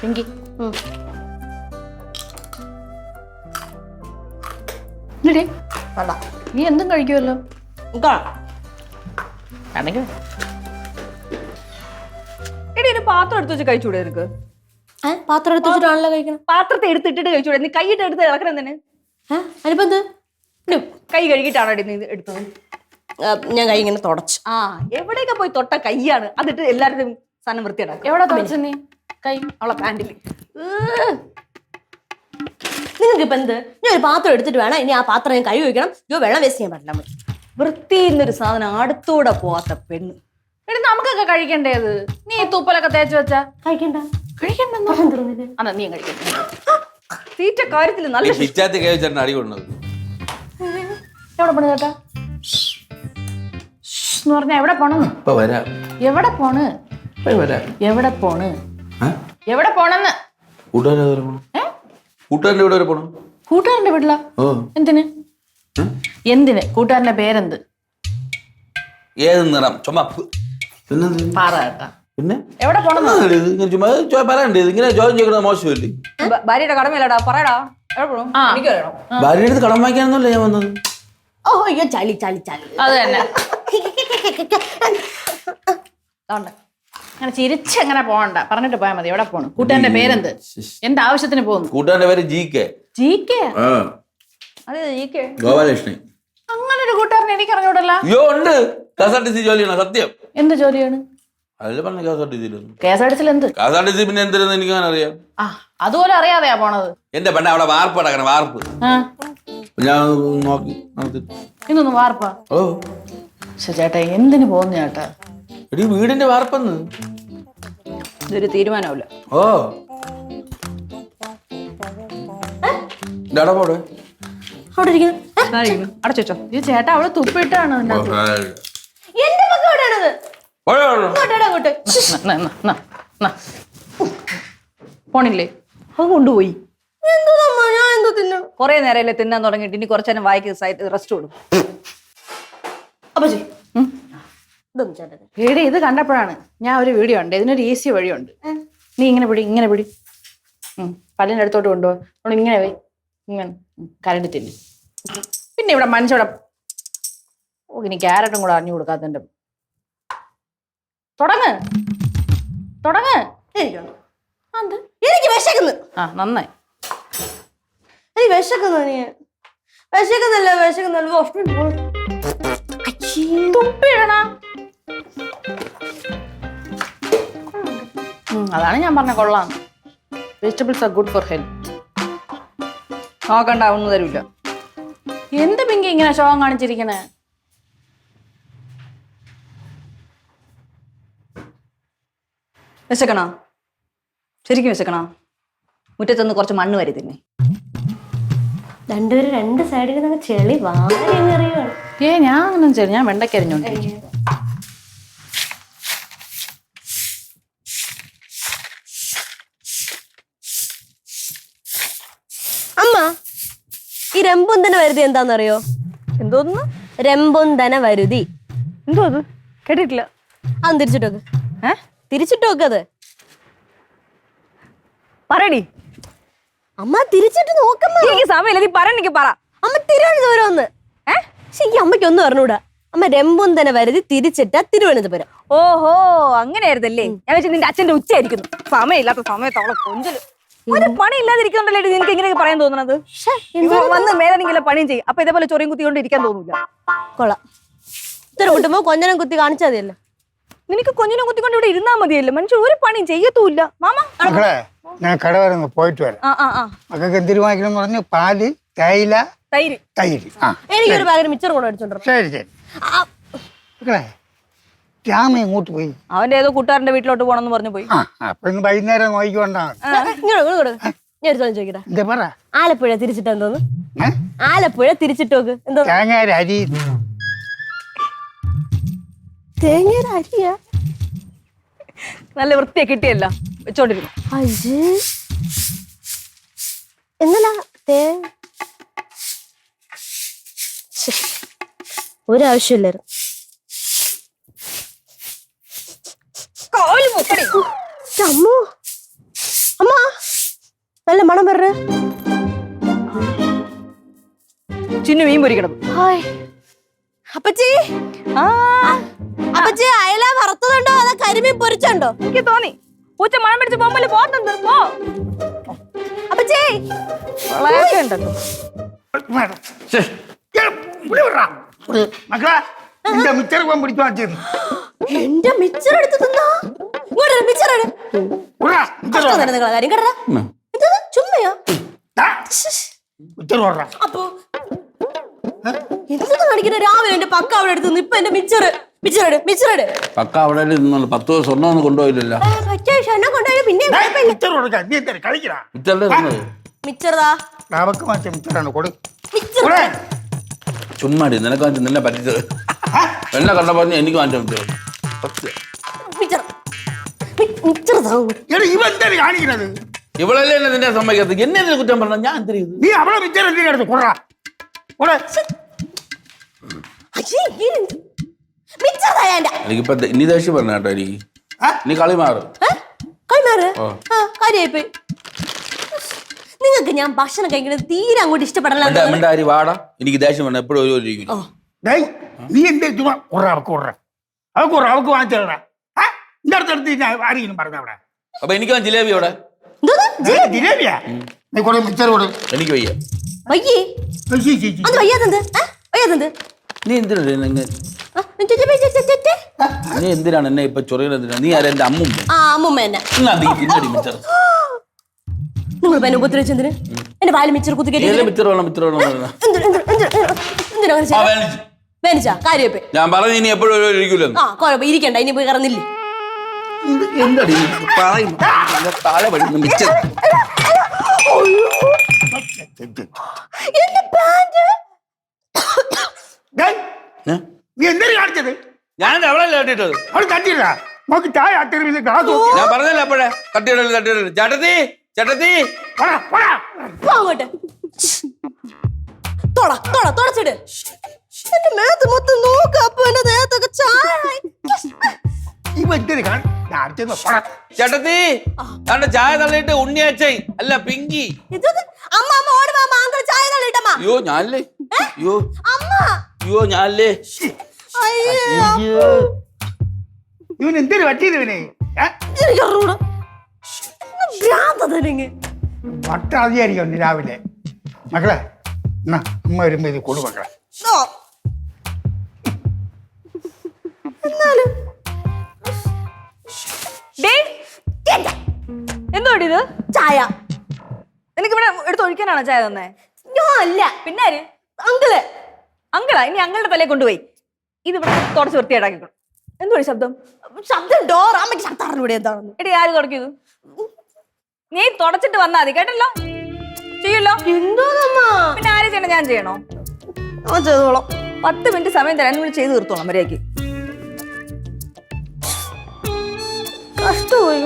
പിങ്കി വേണ്ട, നീ എന്തും കഴിക്കുമല്ലോ. എടി ഒരു പാത്രം എടുത്ത് വെച്ച് കഴിച്ചൂടെ നിനക്ക്? പാത്രം എടുത്ത് വെച്ചിട്ടാണല്ലോ കഴിക്കണം. പാത്രത്തെ എടുത്തിട്ടിട്ട് കഴിച്ചൂടെ? നീ കൈയിട്ട് എടുത്ത് ഇളക്കണം തന്നെ. അതിനിപ്പോ എന്ത്? കൈ കഴുകിയിട്ടാണോ നീ എടുത്തത്? ഞാൻ കൈ ഇങ്ങനെ തുടച്ചു. ആ, എവിടെയൊക്കെ പോയി തൊട്ട കൈയാണ് അതിട്ട് എല്ലാവരുടെയും സാധനം വൃത്തിയിടാം. എവിടെ തുടച്ചു നീ? കൈ അവളെ പാൻറ്റില്. നിങ്ങൾക്ക് ഇപ്പൊ എന്ത്? ഞാൻ ഒരു പാത്രം എടുത്തിട്ട് വേണം ഇനി ആ പാത്രം ഞാൻ കൈ വയ്ക്കണം. വെള്ളം വേസ്റ്റ് ചെയ്യാൻ പറ്റില്ല. വൃത്തി എന്നൊരു സാധനം അടുത്തൂടെ പോവാത്ത പെണ്ണ്. എടി നമുക്കൊക്കെ കഴിക്കണ്ടേത്? നീ തൂപ്പലൊക്കെ തേച്ച് വെച്ചാ കഴിക്കണ്ട. കഴിക്കണ്ടെന്നാ നീ കഴിക്കണ്ട. തീറ്റ കാര്യത്തിൽ നല്ല അടി കൊണ്ടത് എവിടെ പോണു ചേട്ടാ? എന്ന് പറഞ്ഞാ എവിടെ പോണെന്ന്? എവിടെ പോണ്? എവിടെ പോണ്? എവിടെ പോണെന്ന്? കൂട്ടുകാരന്റെ വീട് വരെ പോണം. കൂട്ടുകാരന്റെ വീട്ടിലാ? എന്തിന്? എന്തിന്? കൂട്ടുകാരന്റെ പേരെന്ത്? ഏത് നിറം? ചുമപ്പ്. പറ കേട്ടാ. പിന്നെ എവിടെ പോണെന്ന് പറയണ്ടേ? ഇങ്ങനെ ചോദ്യം ചോദിക്കുന്നത് മോശമല്ലേ? ഭാര്യയുടെ കടമയല്ലടാ, പറയടാ. എവിടെ പോണു? എനിക്ക് അറിയണം. ഭാര്യയുടെ അടുത്ത് കടം വാങ്ങിക്കാനൊന്നുമല്ല ഞാൻ വന്നത്. ഓ അയ്യോ, ചളി ചളി ചളി. അത് തന്നെ. അങ്ങനെ ചിരിച്ചങ്ങനെ പോകണ്ട, പറഞ്ഞിട്ട് പോയാൽ മതി. എവിടെ പോണു? കൂട്ടുകാരന്റെ പേരെന്ത്? എന്ത് ആവശ്യത്തിന് പോകുന്നു? കൂട്ടുകാരന്റെ പേര് GK. GK? അതെ, GK. ഗോപാലകൃഷ്ണൻ. അങ്ങനെ ഒരു കൂട്ടുകാരൻ എനിക്ക് അറിഞ്ഞൂടല്ലോ. അയ്യോ ഉണ്ട്. KSRTC ജോലിയാണ്, സത്യം. എന്ത് ജോലിയാണ്? അതല്ലേ പറഞ്ഞ KSRTC. KSRTC എന്ത്? KSRTC പിന്നെ എന്തിനെന്ന് എനിക്ക് അങ്ങനെ അറിയാം. ആ, അതുപോലെ അറിയാതെയാ പോണത്. എന്റെ പെണ്ണ അവിടെ വാർപ്പ് അടക്കണം, വാർപ്പ്. ഞാൻ നോക്കി ഇന്നൊന്ന് വാർപ്പാ? ഓ ചേട്ടാ, എന്തിനു പോകുന്നു ചേട്ടാ? എടി വീടിന്റെ വാർപ്പെന്ന്. ഇതൊരു തീരുമാനമില്ല. ഓ പോടെ അവിടെ ഇരിക്കുന്നു. അടച്ചോ. ഈ ചേട്ടാ അവള് തുപ്പിട്ടാണ് എന്റെ പക്കം എവിടെയാണത്? അങ്ങോട്ട്. പോണില്ലേ? അത് കൊണ്ടുപോയി. എന്തോന്നമ്മ, ഞാൻ എന്തോ തിന്നു? കൊറേ നേരമല്ലേ തിന്നാൻ തുടങ്ങിയിട്ട്, ഇനി കുറച്ചേരം വായിക്ക് റെസ്റ്റ് കൊടുക്കും. അപ്പച്ചി ഇതൊന്നും ചേട്ടൻ. എടി, ഇത് കണ്ടപ്പോഴാണ് ഞാൻ ഒരു വീഡിയോ ഉണ്ട്, ഇതിനൊരു ഈസി വഴിയുണ്ട്. നീ ഇങ്ങനെ പിടി, ഇങ്ങനെ പിടി. പല്ലിൻ്റെ അടുത്തോട്ട് കൊണ്ടുപോകും. ഇങ്ങനെ പോയി ഇങ്ങനെ കരണ്ടി തിന്നു. പിന്നെ ഇവിടെ മനുഷ്യവിടെ ഇനി ക്യാരറ്റും കൂടെ അറിഞ്ഞു കൊടുക്കാത്തതിന്റെ. തുടങ്ങ്. എനിക്ക് വിശക്കുന്നു. ആ, നന്നായി. എനിക്ക് വിശക്കുന്നു. വിശക്കുന്നല്ല. തുപ്പിടണ. അതാണ് ഞാൻ പറഞ്ഞ കൊള്ളാം. Vegetables are good for health. നോക്കണ്ട, ഒന്നും തരൂല. എന്ത് പിങ്കി ഇങ്ങനെ ശോകം കാണിച്ചിരിക്കണേ? വിശക്കണോ? ശരിക്കും വിശക്കണോ? മുറ്റത്തൊന്ന് കുറച്ച് മണ്ണ് വരി തന്നെ. രണ്ടുപേരും രണ്ട് സൈഡിൽ നിന്ന് ചെളി വാരി എറിയുവാണ്. ഞാൻ ഒന്നും ചെയ്യും. ഞാൻ വെണ്ടക്കരിഞ്ഞോണ്ടിരിക്കും. അമ്മ, ഈ രംബുന്തന വരുതി എന്താന്നറിയോ? എന്തോന്ന്? രംബുന്തന വരുതി. എന്തോ അത്? കേട്ടിട്ടില്ല. അതൊന്ന് തിരിച്ചിട്ടോക്ക്. തിരിച്ചിട്ടോക്കത്. പറയടി. അമ്മ തിരിച്ചിട്ട് നോക്കമ്മ. എനിക്ക് സമയമില്ല, നീ പറയണെനിക്ക് പറ. അമ്മ തിരുവനന്തപുരം ഒന്ന്. ഈ അമ്മയ്ക്ക് ഒന്നും അറിഞ്ഞൂടാ. അമ്മ രംബുന്തന വരുതി തിരിച്ചിട്ട തിരുവനന്തപുരം. ഓഹോ, അങ്ങനെയായിരുന്നല്ലേ. ഞാൻ വെച്ചാൽ നിന്റെ അച്ഛന്റെ ഉച്ചയായിരിക്കുന്നു. സമയമില്ലാത്ത സമയത്ത് അവളെ കൊഞ്ചല്. ഒരു പണി ഇല്ലാതിരിക്കണ്ടല്ലേ നിനക്ക് ഇങ്ങനെയൊക്കെ പറയാൻ തോന്നുന്നത്? വന്ന് മേലെങ്കിലും പണിയും ചെയ്യും. അപ്പൊ ഇതേപോലെ ചൊറിയും കുത്തിക്കൊണ്ട് ഇരിക്കാൻ തോന്നൂല. കൊള്ളാം. ഇത്ര കിട്ടുമ്പോ കൊഞ്ഞനം കുത്തി കാണിച്ചാൽ മതിയല്ലോ. നിനക്ക് കൊഞ്ഞിനും കുത്തിക്കൊണ്ട് ഇവിടെ ഇരുന്നാ മതിയല്ലോ. മനുഷ്യ ഒരു പണിയും ചെയ്യത്തൂല്ല. മാമ ഞാൻ കട വരെ പോയിട്ട് വരാം. മക്കൾക്ക് എന്തിനു വാങ്ങിക്കണം പറഞ്ഞു? പാല്, തേയില, തൈര്. എനിക്കൊരു പാക്കറ്റ് മിച്ചർ കൂടെ അടിച്ചോണ്ടോ? ശരി. മക്കളെ, രാമ എങ്ങോട്ട് പോയി? അവന്റെ ഏതോ കൂട്ടുകാരന്റെ വീട്ടിലോട്ട് പോണെന്ന് പറഞ്ഞു പോയി. അപ്പൊ ഇന്ന് വൈകുന്നേരം നോക്കിക്കൊണ്ടാണ്. ഞാൻ ഒരു ചോദ്യം ചോദിക്കട്ടെ? എന്താ പറ? ആലപ്പുഴ തിരിച്ചിട്ട് എന്തോന്ന്? ആലപ്പുഴ തിരിച്ചിട്ടോക്ക് എന്തോ? തേങ്ങ അരി. തേങ്ങ അരിയാ? നല്ല വൃത്തിയെ കിട്ടിയല്ല, വെച്ചോണ്ടിരുന്നു. എന്നല്ല ഒരാവശ്യമില്ലായിരുന്നു. അമ്മ നല്ല മണം വരണ. ചിന്നു മീൻ പൊരിക്കണം. അപ്പച്ചി അപ്പച്ചി അയല വറുത്തതുണ്ടോ അതോ കരിമീൻ പൊരിച്ചുണ്ടോ? എനിക്ക് തോന്നി പൂച്ച മണം പിടിച്ച് പോകുമ്പോൾ പോകുന്നുണ്ട്. പോ അപ്പച്ചി വളയൊക്കെ ഉണ്ടല്ലോ. മക്കളെ എന്റെ മിച്ചർ പോകാൻ പിടിച്ചു വാങ്ങിച്ചു. എന്റെ മിച്ചർ എടുത്ത് തിന്നാ. ഇങ്ങോട്ട് മിച്ചർ കാര്യം കേട്ടാ. ചുമ്മയോ മിച്ചർ പോടാ. അപ്പൊ എന്തൊക്കെ കാണിക്കുന്ന? രാവിലെ എന്റെ പക്ക അവിടെ എടുത്ത് നിന്ന് ഇപ്പൊ എന്റെ മിച്ചർ മിച്ചറെട് പക്ക അവിടെ 10 ദിവസം സ്വർണ്ണം കൊണ്ടുപോയില്ലല്ലോ. കൊണ്ടുപോയി പിന്നെ മിച്ചർ കൊടുക്കാം. നീ എന്താ കളിക്കടാ? മിച്ചറിന്റെ തിന്നത് മിച്ചർതാ അവക്ക് വാങ്ങിച്ച മിച്ചറാണ് കൊടു. മിച്ചർ ചുമ്മാടി നിനക്ക് വാങ്ങിച്ചു നിന്നെ പറ്റിച്ചത്. എന്നെ കണ്ട പറഞ്ഞു എനിക്ക് വാങ്ങിച്ച മിച്ചർ. മിച്ചർ മിച്ചർതാ. എടാ ഇവ എന്താണ് കാണിക്കുന്നത്? ഇവളല്ലേ എന്നെ നിന്നെ സമ്മതിക്കത്ത്. എന്നെ എന്തിനു കുറ്റം പറഞ്ഞ ഞാൻ എന്തിനു ചെയ്തു? നീ അവളെ മിച്ചർ എന്തിനാ എടുത്ത് കൊടാ? എനിക്കിപ്പോ ഇനി ദേഷ്യം പറഞ്ഞ കേട്ടോ. എനിക്ക് നീ കളി മാറും. കാര്യായിപ്പോയി. നിങ്ങൾക്ക് ഞാൻ ഭക്ഷണം കഴിക്കുന്നത് തീരെ അങ്ങോട്ട് ഇഷ്ടപ്പെടല. അരി വാടാ. എനിക്ക് ദേഷ്യം പറഞ്ഞ എപ്പോഴും ഒരു ഇരിക്കും. നീ എന്താ ചുമ്മാ അവക്ക് വാങ്ങിച്ചടാ. എന്റെ അടുത്തടുത്ത് ആരെങ്കിലും പറഞ്ഞ അവിടെ. അപ്പൊ എനിക്ക് ജിലേബി അവിടെ. ജിലേബിയാ? നീ കുറെ മിച്ചർ കൊടു. എനിക്ക് വയ്യ. വയ്യേ അത് വയ്യാതെന്ത് വയ്യാതെന്ത്? നീ എന്തിനാണ് നീ എന്തിനാണ് എന്നെ ഇപ്പൊ ചൊറിയുന്നത്? എന്തിനാ? നീ ആരാ? എന്റെ അമ്മും അമ്മൂമ്മ എന്നെ മിച്ചർ നിങ്ങൾ എന്നെ ഉപദ്രവിച്ചെന്തിന്? എന്റെ വായിൽ മിച്ചർ കുത്തി മിച്ചർ വേണം മിച്ചർ വേണം. വേനിച്ചാ കാര്യമായിപ്പോയി. ഞാൻ പറഞ്ഞു ഇനി എപ്പോഴും ഇരിക്കൂല. ആ കുഴപ്പം ഇരിക്കണ്ട. ഇനി പോയി കറന്നില്ലേ? എന്താടി പറയും? താഴെ പഠിക്കുന്ന മിച്ചർ. നീ എന്തിനു കാണിച്ചത്? ഞാൻ അവളെ തട്ടിട്ടത്. അവൾ തട്ടിയില്ല. നോക്കി ചായ ഗ്ലാസ്. ഞാൻ പറഞ്ഞല്ലോ അപ്പോഴേ തട്ടിയിടല് തട്ടിയിടല്. ചേട്ടത്തി ചേട്ടത്തി അങ്ങോട്ട് തുടച്ചിട്. എന്റെ മേത്ത് മൊത്തം നോക്ക്. അപ്പൊ എന്റെ ദേഹത്തൊക്കെ ചായ. ചേട്ടത്തി തന്റെ ചായ തള്ളിയിട്ട് ഉണ്ണിയാച്ചൈ അല്ല പിങ്കി. അമ്മ അമ്മ ഓടുവാ. അങ്കിൾ ചായ തള്ളിട്ടമ്മ. അയ്യോ ഞാനല്ലേ. അയ്യോ അമ്മ അയ്യോ ഞാനല്ലേ. ഇവൻ എന്തിനു പറ്റിയത്? ഇവനെ വട്ടാതിയായിരിക്കും രാവിലെ. മക്കളെ എന്നാ അമ്മ വരുമ്പോ ഇത് കൊടു മക്കളെ. എന്തോടി ഇത്? ചായ എനിക്ക് ഇവിടെ എടുത്ത് ഒഴിക്കാനാണോ ചായ തന്നെ? അല്ല പിന്നെ ആര്? അങ്കിള്. അങ്കിളാ? ഇനി അങ്കിളുടെ തലയെ കൊണ്ടുപോയി ഇത് ഇവിടെ തുടച്ച് വൃത്തിയാടാക്കിക്കോ. എന്തോടി ശബ്ദം? ഡോർ. അമ്മയ്ക്ക് ശബ്ദം അറിഞ്ഞൂടെ എന്താണെന്ന്? എടി ആര് തുടക്കിയത്? നീ തുടച്ചിട്ട് വന്നാ മതി കേട്ടല്ലോ. ചെയ്യല്ലോ. എന്തോന്നമ്മ? പിന്നെ ആര് ചെയ്യണം? ഞാൻ ചെയ്യണോ? ചെയ്തോളാം. 10 മിനിറ്റ് സമയം തരാൻ കൂടി ചെയ്ത് തീർത്തോളാം മര്യാദക്ക്. കഷ്ടമായി.